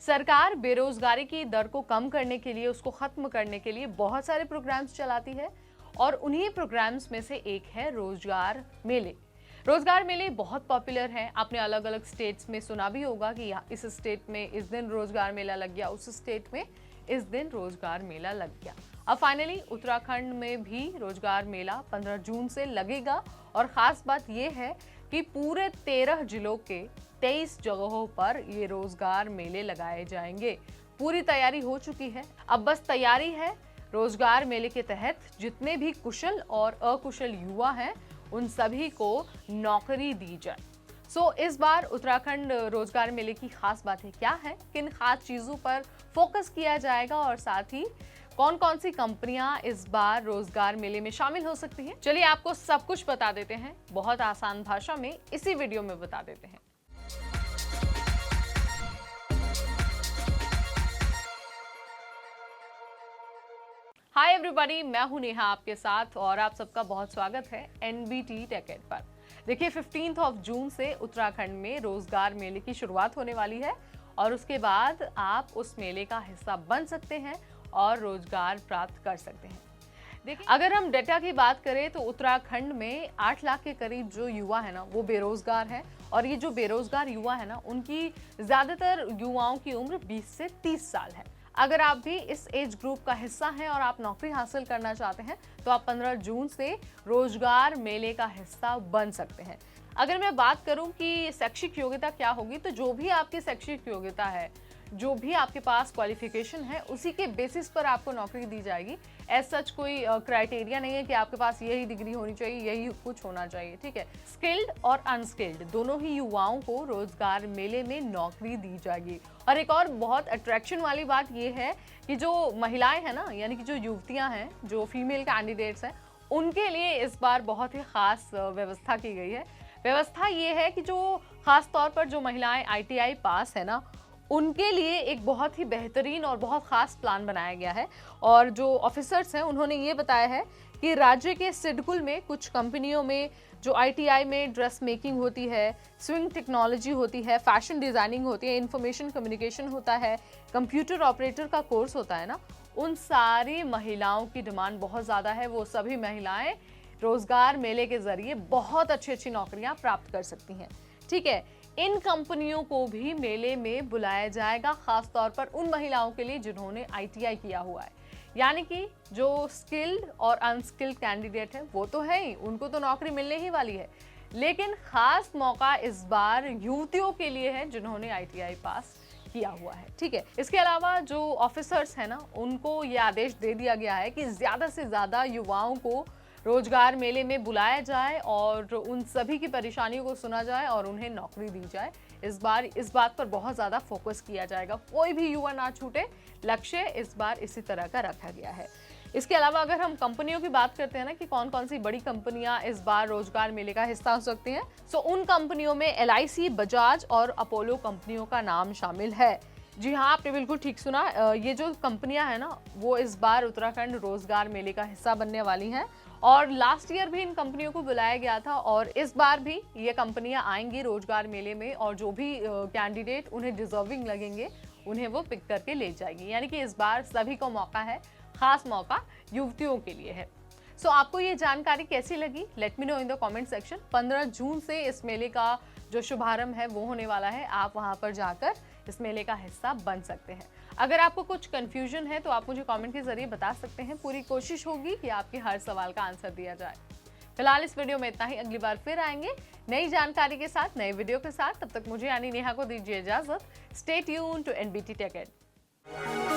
सरकार बेरोजगारी की दर को कम करने के लिए, उसको खत्म करने के लिए बहुत सारे प्रोग्राम्स चलाती है और उन्हीं प्रोग्राम्स में से एक है रोजगार मेले। रोजगार मेले बहुत पॉपुलर हैं। आपने अलग अलग स्टेट्स में सुना भी होगा कि इस स्टेट में इस दिन रोजगार मेला लग गया, उस स्टेट में इस दिन रोजगार मेला लग गया। अब फाइनली उत्तराखंड में भी रोजगार मेला 15 जून से लगेगा और खास बात यह है कि पूरे 13 जिलों के 23 जगहों पर ये रोजगार मेले लगाए जाएंगे। पूरी तैयारी हो चुकी है, अब बस तैयारी है। रोजगार मेले के तहत जितने भी कुशल और अकुशल युवा हैं उन सभी को नौकरी दी जाए। इस बार उत्तराखंड रोजगार मेले की खास बातें क्या है, किन खास चीजों पर फोकस किया जाएगा और साथ ही कौन कौन सी कंपनियां इस बार रोजगार मेले में शामिल हो सकती हैं, चलिए आपको सब कुछ बता देते हैं। बहुत आसान भाषा में इसी वीडियो में बता देते हैं। हाय एवरीबॉडी, मैं हूं नेहा आपके साथ और आप सबका बहुत स्वागत है एनबीटी टेकेड पर। देखिए 15 जून से उत्तराखंड में रोजगार मेले की शुरुआत होने वाली है और उसके बाद आप उस मेले का हिस्सा बन सकते हैं और रोजगार प्राप्त कर सकते हैं। देखिए अगर हम डेटा की बात करें तो उत्तराखंड में 8 लाख के करीब जो युवा है ना वो बेरोजगार है और ये जो बेरोजगार युवा है ना उनकी ज्यादातर युवाओं की उम्र 20 से 30 साल है। अगर आप भी इस एज ग्रुप का हिस्सा हैं और आप नौकरी हासिल करना चाहते हैं तो आप 15 जून से रोजगार मेले का हिस्सा बन सकते हैं। अगर मैं बात करूं कि शैक्षिक योग्यता क्या होगी, तो जो भी आपकी शैक्षिक योग्यता है, जो भी आपके पास क्वालिफिकेशन है, उसी के बेसिस पर आपको नौकरी दी जाएगी। एज सच कोई क्राइटेरिया नहीं है कि आपके पास यही डिग्री होनी चाहिए, यही कुछ होना चाहिए, ठीक है। स्किल्ड और अनस्किल्ड दोनों ही युवाओं को रोजगार मेले में नौकरी दी जाएगी। और एक और बहुत अट्रैक्शन वाली बात यह है कि जो महिलाएं हैं ना, यानी कि जो युवतियां हैं, जो फीमेल कैंडिडेट्स हैं, उनके लिए इस बार बहुत ही खास व्यवस्था की गई है। व्यवस्था ये है कि जो खास तौर पर जो महिलाएं ITI पास है ना, उनके लिए एक बहुत ही बेहतरीन और बहुत खास प्लान बनाया गया है। और जो ऑफिसर्स हैं उन्होंने ये बताया है कि राज्य के सिडकुल में कुछ कंपनियों में जो ITI में ड्रेस मेकिंग होती है, स्विंग टेक्नोलॉजी होती है, फैशन डिजाइनिंग होती है, इंफॉर्मेशन कम्युनिकेशन होता है, कंप्यूटर ऑपरेटर का कोर्स होता है ना, उन सारी महिलाओं की डिमांड बहुत ज़्यादा है। वो सभी महिलाएं रोजगार मेले के जरिए बहुत अच्छी अच्छी नौकरियां प्राप्त कर सकती हैं, ठीक है। इन कंपनियों को भी मेले में बुलाया जाएगा, खास तौर पर उन महिलाओं के लिए जिन्होंने ITI किया हुआ है। यानी कि जो स्किल्ड और अनस्किल्ड कैंडिडेट है वो तो है ही, उनको तो नौकरी मिलने ही वाली है, लेकिन खास मौका इस बार युवतियों के लिए है जिन्होंने ITI पास किया हुआ है, ठीक है। इसके अलावा जो ऑफिसर्स है ना, उनको ये आदेश दे दिया गया है कि ज्यादा से ज्यादा युवाओं को रोजगार मेले में बुलाया जाए और उन सभी की परेशानियों को सुना जाए और उन्हें नौकरी दी जाए। इस बार इस बात पर बहुत ज़्यादा फोकस किया जाएगा, कोई भी युवा ना छूटे, लक्ष्य इस बार इसी तरह का रखा गया है। इसके अलावा अगर हम कंपनियों की बात करते हैं ना कि कौन कौन सी बड़ी कंपनियां इस बार रोजगार मेले का हिस्सा हो सकती हैं, तो उन कंपनियों में LIC, बजाज और अपोलो कंपनियों का नाम शामिल है। जी हाँ, आपने बिल्कुल ठीक सुना। ये जो कंपनियां हैं ना वो इस बार उत्तराखंड रोजगार मेले का हिस्सा बनने वाली हैं और लास्ट ईयर भी इन कंपनियों को बुलाया गया था और इस बार भी ये कंपनियां आएंगी रोजगार मेले में और जो भी कैंडिडेट उन्हें डिजर्विंग लगेंगे उन्हें वो पिक करके ले जाएगी। यानी कि इस बार सभी को मौका है, खास मौका युवतियों के लिए है। आपको ये जानकारी कैसी लगी? Let me know in the comment section. 15 जून से इस मेले का जो शुभारंभ है वो होने वाला है। आप वहां पर जाकर इस मेले का हिस्सा बन सकते हैं। अगर आपको कुछ कंफ्यूजन है तो आप मुझे कमेंट के जरिए बता सकते हैं। पूरी कोशिश होगी कि आपके हर सवाल का आंसर दिया जाए। फिलहाल इस वीडियो में इतना ही, अगली बार फिर आएंगे नई जानकारी के साथ, नए वीडियो के साथ। तब तक मुझे यानी नेहा को दीजिए इजाजत। Stay tuned to NBT टेकेड।